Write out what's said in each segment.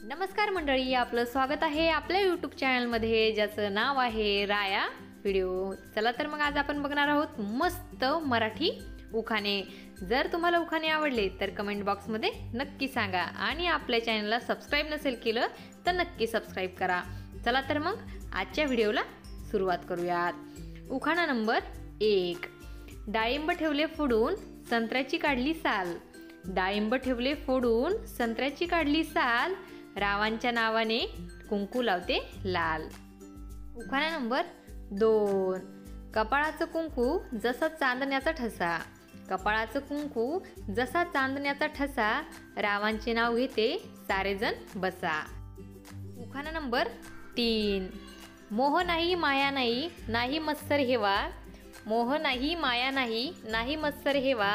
नमस्कार मंडळी, आपलं स्वागत आहे आपल्या यूट्यूब चॅनलमध्ये ज्याचं नाव आहे राया व्हिडिओ। चला तर मग आज आपण बघणार आहोत मस्त मराठी उखाणे। जर तुम्हाला उखाणे आवडले तर कमेंट बॉक्समध्ये नक्की सांगा आणि आपल्या चॅनलला सबस्क्राइब नसेल केलं तर नक्की सबस्क्राइब करा। चला तर मग आजच्या व्हिडिओला सुरुवात करूयात। उखाणा नंबर 1। डाळिंब ठेवले फोडून संत्र्याची काढली साल। डाळिंब ठेवले फोडून संत्र्याची काढली साल, रावांच्या नावाने कुंकू लावते लाल। उखाणा नंबर 2। कपाळाचं कुंकू जसा चांदण्याचा ठसा। कपाळाचं कुंकू जसा चांदण्याचा ठसा, रावांचे नाव घेते सारेजण बसा। उखाणा नंबर 3। मोह नाही माया नाही, नाही मत्सर हेवा। मोह नाही माया नाही, नाही मत्सर हेवा,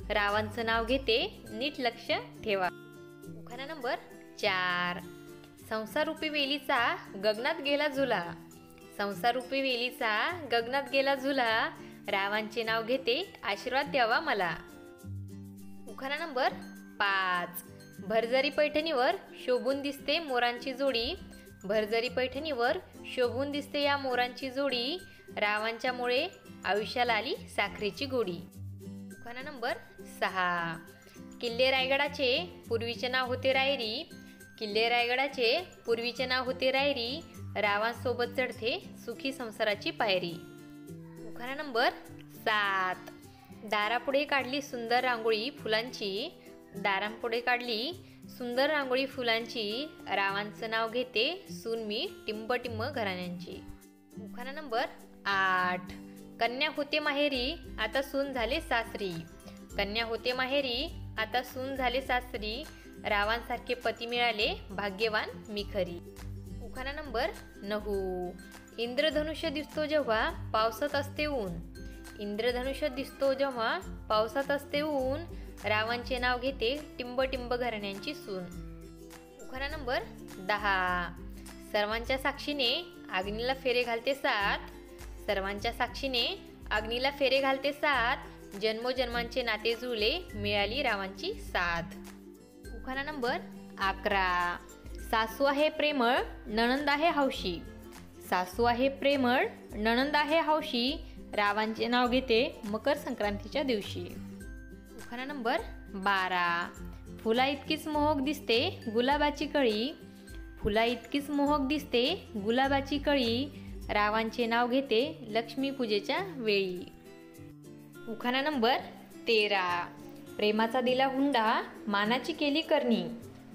रावांचं नाव घेते नीट लक्ष ठेवा। उखाणा नंबर 4। संसारूपी वेलीचा गगनात गेला झुला। संसारूपी वेलीचा गगनात गेला झुला, रावांचे नाव घेते आशीर्वाद द्यावा मला। उखाणा नंबर 5। भरजरी पैठणीवर शोभून दिसते मोरांची जोडी। भरजरी पैठणीवर शोभून दिसते या मोरांची जोडी, रावांच्यामुळे आयुष्याला आली साखरेची गोडी। उखाणा नंबर 6। किल्ले रायगडाचे पूर्वीचे नाव होते रायरी। किल्ले रायगडाचे पूर्वीचे नाव होते रायरी, रावांसोबत चढते सुखी संसाराची पायरी। उखाणा नंबर 7। दारापुढे काढली सुंदर रांगोळी फुलांची। दारापुढे काढली सुंदर रांगोळी फुलांची, रावांचं नाव घेते सून मी टिंब टिंब घराण्यांची। उखाणा नंबर 8। कन्या होते माहेरी आता सून झाले सासरी। कन्या होते माहेरी आता सून झाले सासरी, रावांसारखे पती मिळाले भाग्यवान मी खरी। उखाणा नंबर 9। इंद्रधनुष्य दिसतो जेव्हा पावसात असते ऊन। इंद्रधनुष्य दिसतो जेव्हा पावसात असते ऊन, रावांचे नाव घेते टिंब टिंब घराण्यांची सून। उखाणा नंबर 10। सर्वांच्या साक्षीने अग्नीला फेरे घालते साथ। सर्वांच्या साक्षीने अग्नीला फेरे घालते साथ, जन्मोजन्मांचे नाते जुळले मिळाली रावांची साथ। उखाणा नंबर 11। सासू आहे प्रेमळ नणंद आहे हौशी। सासू आहे प्रेमळ नणंद आहे हौशी, रावांचे नाव घेते मकर संक्रांतीच्या दिवशी। उखाणा नंबर 12। फुला इतकीच मोहक दिसते गुलाबाची कळी। फुला इतकीच मोहक दिसते गुलाबाची कळी, रावांचे नाव घेते लक्ष्मी पूजेच्या वेळी। उखाणा नंबर 13। प्रेमाचा दिला हुंडा मानाची केली करणी।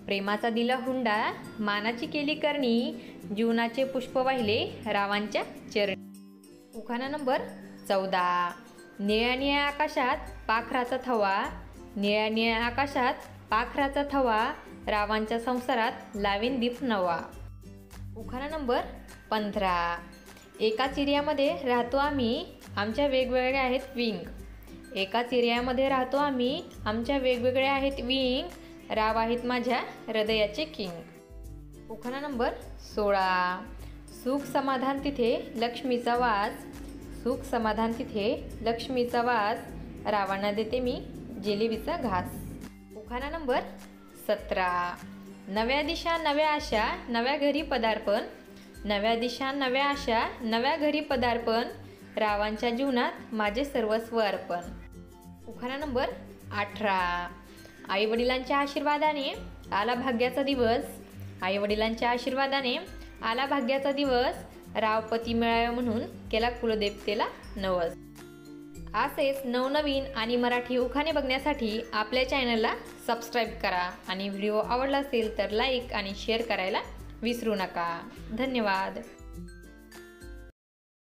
प्रेमाचा दिला हुंडा मानाची केली करणी, जीवनाचे पुष्प वाहिले रावांच्या चरणी। उखाणा नंबर 14। निळ्या निळ्या आकाशात पाखराचा थवा। निळ्या निळ्या आकाशात पाखराचा थवा, रावांच्या संसारात लावीन दीप नवा। उखाणा नंबर 15। एका चिऱ्यामध्ये राहतो आम्ही आमच्या वेगवेगळ्या आहेत विंग। एका चिऱ्यामध्ये राहतो आम्ही आमच्या वेगवेगळ्या आहेत विंग, राव आहेत माझ्या हृदयाचे किंग। उखाणा नंबर 16। सुख समाधान तिथे लक्ष्मीचा वास। सुख समाधान तिथे लक्ष्मीचा वास, रावांना देते मी जिलेबीचा घास। उखाणा नंबर 17। नव्या दिशा नव्या आशा नव्या घरी पदार्पण। नव्या दिशा नव्या आशा नव्या घरी पदार्पण, रावांच्या जीवनात माझे सर्वस्व अर्पण। उखाणा नंबर 18। आईवडिलांच्या आशीर्वादाने आला भाग्याचा दिवस। आईवडिलांच्या आशीर्वादाने आला भाग्याचा दिवस, रावपती मिळावे म्हणून केला कुलदेवतेला नवस। असेच नवनवीन आणि मराठी उखाणे बघण्यासाठी आपल्या चॅनलला सबस्क्राईब करा आणि व्हिडिओ आवडला असेल तर लाईक आणि शेअर करायला विसरू नका। धन्यवाद।